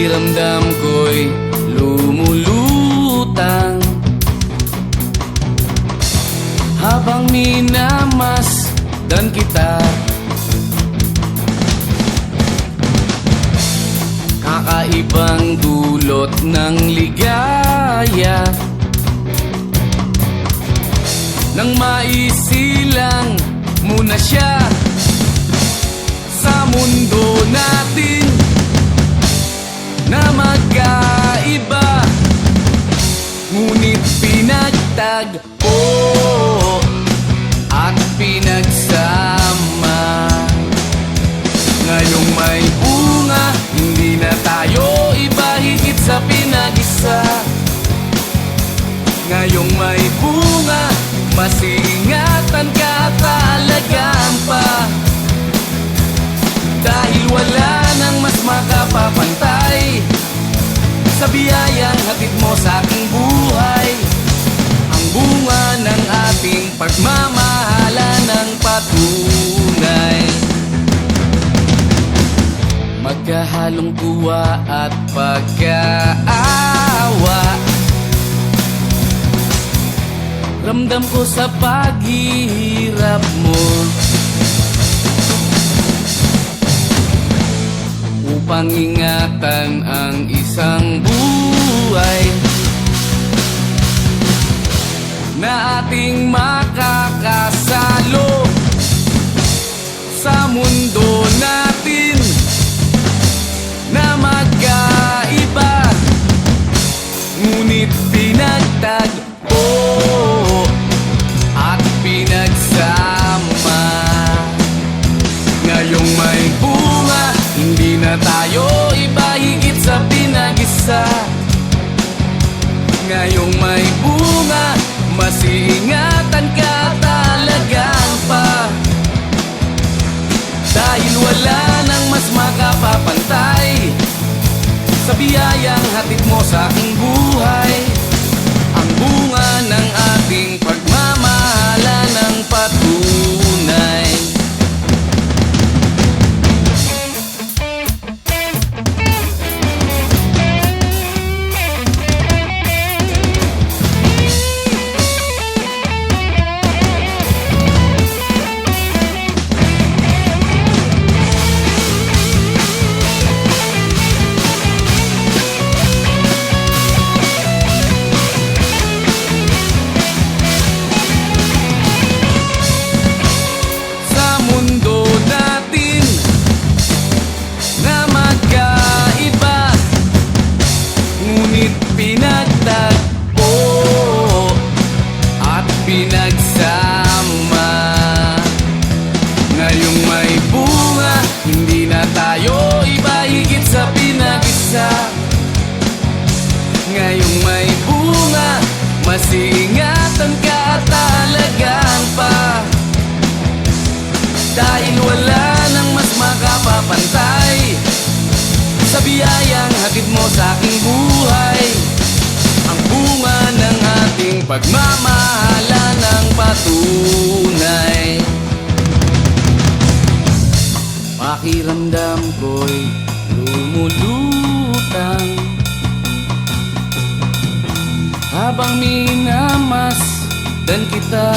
Pakiramdam ko'y lumulutang habang minamasdan kita. Kakaibang dulot ng ligaya nang maisilang muna siya sa mundo natin na magkaiba, ngunit pinagtagpo at pinagsama. Ngayong may bunga, hindi na tayo iba, higit sa pinag-isa. Ngayong may bunga, mas iingatan ka at aalagaan pa, dahil wala nang mas makapapantay sa biyayang hatid mo sa aking buhay. Ang bunga ng ating pagmamahalan ng patunay, magkahalong tuwa at pagkaawa. Ramdam ko sa paghihirap mo, upang ingatan ang isang buhay na ating makakasalo sa mundo natin na magkaiba, ngunit pinagtagpo at pinagsama. Ngayong may bunga, hindi na tayo iba, higit sa pinag-isa. Ngayong may bunga, mas iingatan ka at alagaan pa, dahil wala nang mas makapapantay sa biyayang hatid mo sa aking buhay. Ang bunga ng ating pagmamahalan ng patunay. Pinagtagpo at pinagsama. Ngayong may bunga, hindi na tayo iba, higit sa pinag-isa. Ngayong may bunga, mas iingatan ka at alagaan pa, dahil wala nang mas makapapantay sa biyayang hatid mo sa aking buhay. Ang bunga ng ating pagmamahalan ng patunay. Pakiramdam ko'y lumulutang habang minamasdan kita.